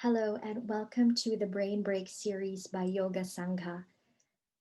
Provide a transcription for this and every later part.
Hello and welcome to the Brain Break series by Yoga Sangha.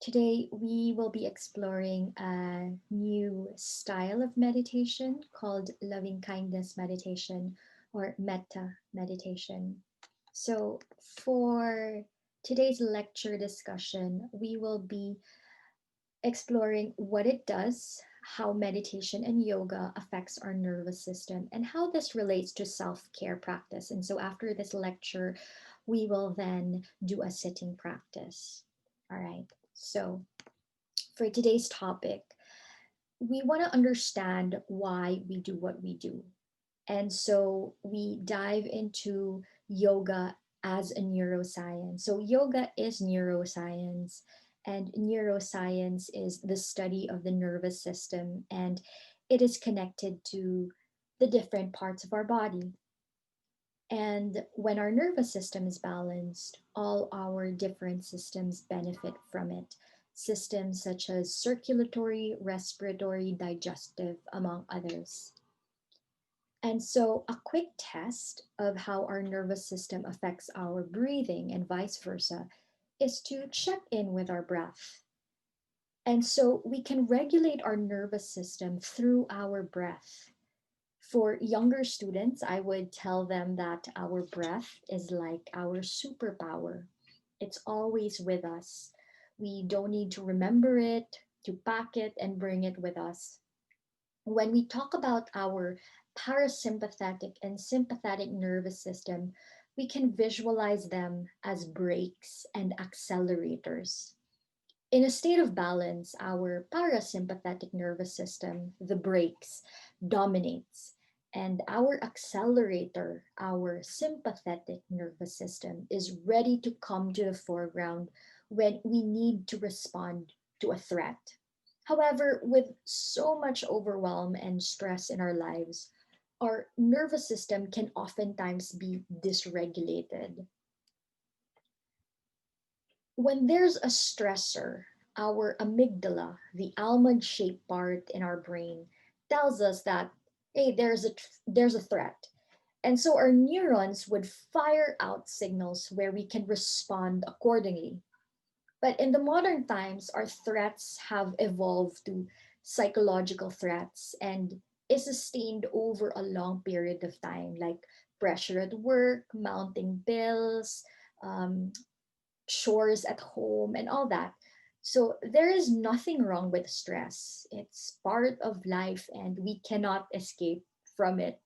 Today we will be exploring a new style of meditation called loving kindness meditation or Metta meditation. So, for today's lecture discussion, we will be exploring what it does, how meditation and yoga affects our nervous system, and how this relates to self-care practice. And so after this lecture, we will then do a sitting practice. All right. So for today's topic, we want to understand why we do what we do. And so we dive into yoga as a neuroscience. So, yoga is neuroscience, and neuroscience is the study of the nervous system, and it is connected to the different parts of our body. And when our nervous system is balanced, all our different systems benefit from it. Systems such as circulatory, respiratory, digestive, among others. And so, a quick test of how our nervous system affects our breathing and vice versa is to check in with our breath. And so, we can regulate our nervous system through our breath. For younger students, I would tell them that our breath is like our superpower. It's always with us. We don't need to remember it, to pack it, and bring it with us. When we talk about our parasympathetic and sympathetic nervous system, we can visualize them as brakes and accelerators. In a state of balance, our parasympathetic nervous system, the brakes, dominates, and our accelerator, our sympathetic nervous system, is ready to come to the foreground when we need to respond to a threat. However, with so much overwhelm and stress in our lives, our nervous system can oftentimes be dysregulated. When there's a stressor, our amygdala, the almond shaped part in our brain, tells us that, hey, there's a threat. And so our neurons would fire out signals where we can respond accordingly. But in the modern times, our threats have evolved to psychological threats and is sustained over a long period of time, like pressure at work, mounting bills, um, chores at home, and all that. So there is nothing wrong with stress. It's part of life and we cannot escape from it.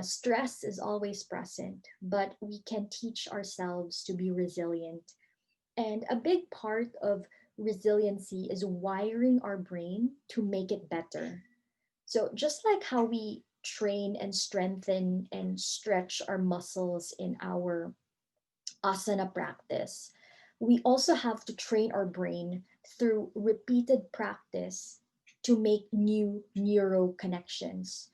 Stress is always present, but we can teach ourselves to be resilient. And a big part of resiliency is wiring our brain to make it better. So, just like how we train and strengthen and stretch our muscles in our asana practice, we also have to train our brain through repeated practice to make new neuro connections.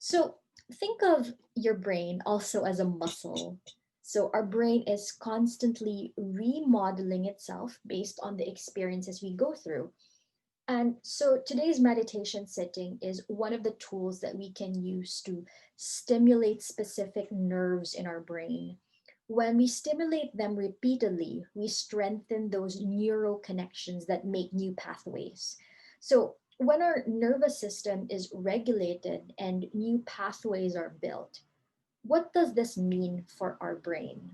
So think of your brain also as a muscle. So our brain is constantly remodeling itself based on the experiences we go through. And so today's meditation sitting is one of the tools that we can use to stimulate specific nerves in our brain. When we stimulate them repeatedly, we strengthen those neural connections that make new pathways. So when our nervous system is regulated and new pathways are built, what does this mean for our brain?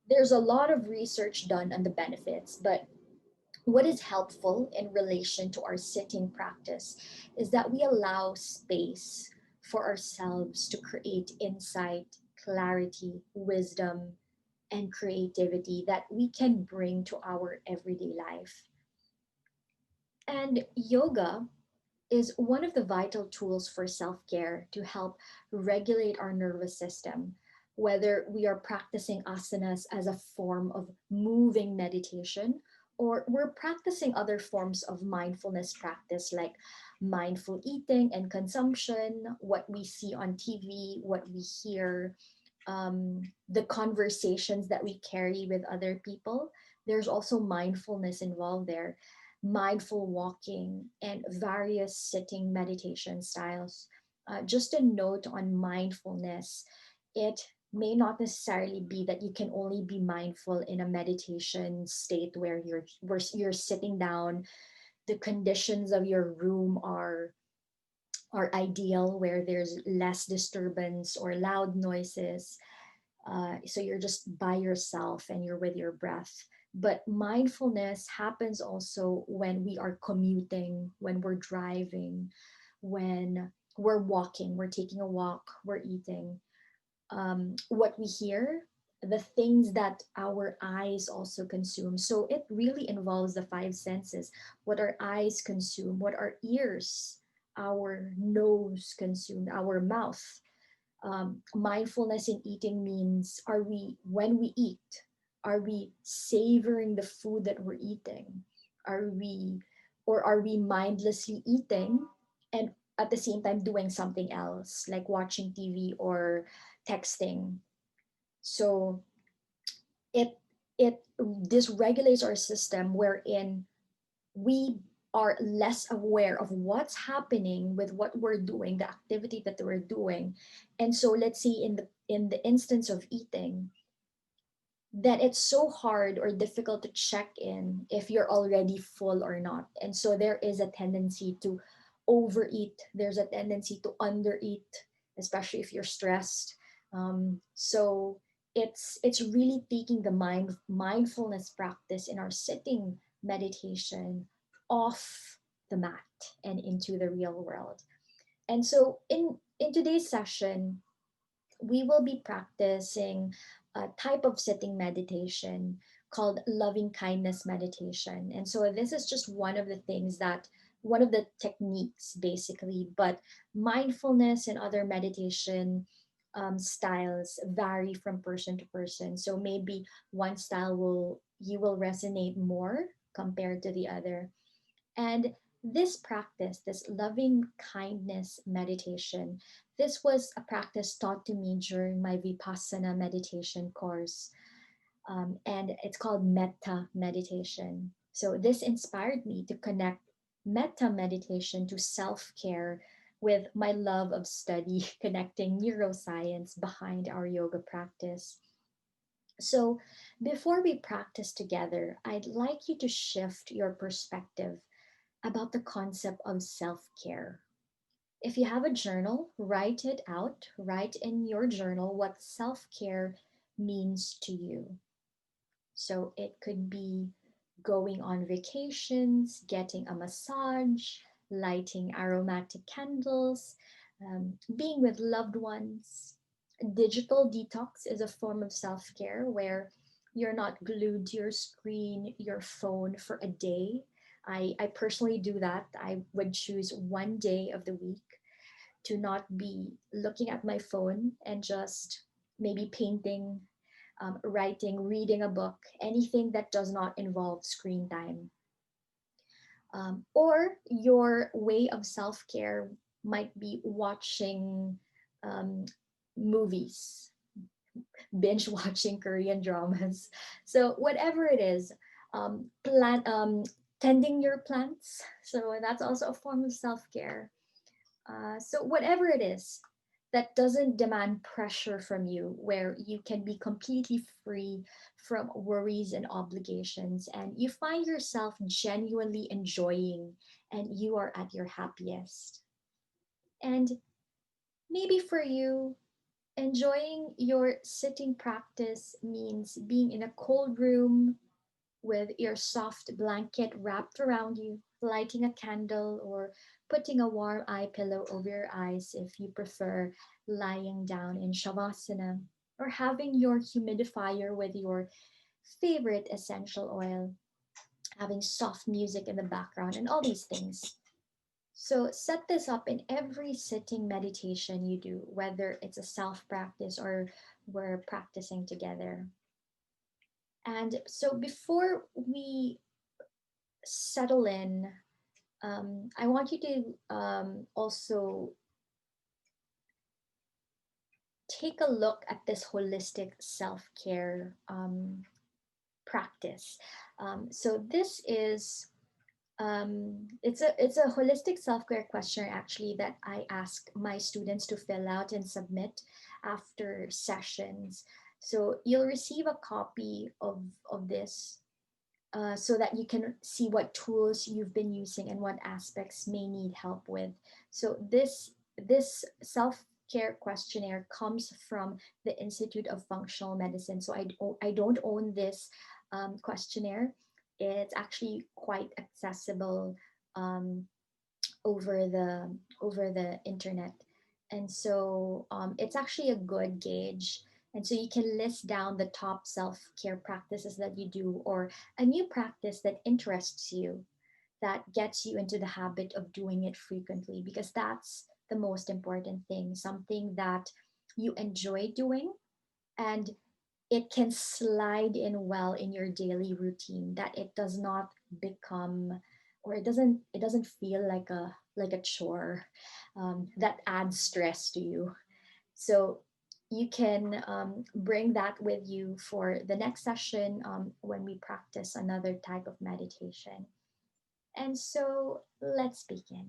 There's a lot of research done on the benefits, but what is helpful in relation to our sitting practice is that we allow space for ourselves to create insight, clarity, wisdom, and creativity that we can bring to our everyday life. And yoga is one of the vital tools for self care to help regulate our nervous system. Whether we are practicing asanas as a form of moving meditation, or we're practicing other forms of mindfulness practice like mindful eating and consumption, what we see on TV, what we hear, the conversations that we carry with other people. There's also mindfulness involved there, mindful walking, and various sitting meditation styles. Just a note on mindfulness, it may not necessarily be that you can only be mindful in a meditation state where you're sitting down. The conditions of your room are ideal, where there's less disturbance or loud noises, so you're just by yourself and you're with your breath. But mindfulness happens also when we are commuting, when we're driving, when we're walking, we're taking a walk, we're eating. What we hear, the things that our eyes also consume. So it really involves the five senses: what our eyes consume, what our ears, our nose consume, our mouth. Mindfulness in eating means, are we, when we eat, are we savoring the food that we're eating? Are we, or are we mindlessly eating and at the same time doing something else, like watching TV or texting? So it it dysregulates our system, wherein we are less aware of what's happening with what we're doing, the activity that we're doing. And so let's say in the instance of eating, that it's so hard or difficult to check in if you're already full or not. And so there is a tendency to overeat, there's a tendency to undereat, especially if you're stressed. So it's really taking the mindfulness practice in our sitting meditation off the mat and into the real world. And so in today's session, we will be practicing a type of sitting meditation called loving kindness meditation. And so this is just one of the things that, one of the techniques basically, but mindfulness and other meditation styles vary from person to person. So maybe one style will, you will resonate more compared to the other. And this practice, this loving kindness meditation, this was a practice taught to me during my Vipassana meditation course. And it's called Metta meditation. So this inspired me to connect Metta meditation to self care with my love of study, connecting neuroscience behind our yoga practice. So, before we practice together, I'd like you to shift your perspective about the concept of self care. If you have a journal, write it out. Write in your journal what self care means to you. So it could be going on vacations, getting a massage, lighting aromatic candles, being with loved ones. Digital detox is a form of self care where you're not glued to your screen, your phone for a day. I personally do that. I would choose one day of the week to not be looking at my phone and just maybe painting, writing, reading a book, anything that does not involve screen time. Or your way of self care might be watching um, movies, binge watching Korean dramas. So whatever it is, tending your plants. So that's also a form of self care. So whatever it is that doesn't demand pressure from you, where you can be completely free from worries and obligations, and you find yourself genuinely enjoying and you are at your happiest. And maybe for you, enjoying your sitting practice means being in a cold room with your soft blanket wrapped around you, lighting a candle, or putting a warm eye pillow over your eyes if you prefer lying down in Shavasana, or having your humidifier with your favorite essential oil, having soft music in the background, and all these things. So set this up in every sitting meditation you do, whether it's a self practice or we're practicing together. And so before we settle in, I want you to also take a look at this holistic self care practice. So, this is It's a holistic self-care questionnaire actually that I ask my students to fill out and submit after sessions. So you'll receive a copy of this, so that you can see what tools you've been using and what aspects may need help with. So this self care questionnaire comes from the Institute of Functional Medicine. So I don't own this questionnaire. It's actually quite accessible, um, over the internet, and so it's actually a good gauge. And so you can list down the top self-care practices that you do, or a new practice that interests you, that gets you into the habit of doing it frequently, because that's the most important thing, something that you enjoy doing, and it can slide in well in your daily routine, that it does not become, or it doesn't feel like a chore, that adds stress to you. So you can bring that with you for the next session, when we practice another type of meditation. And so let's begin.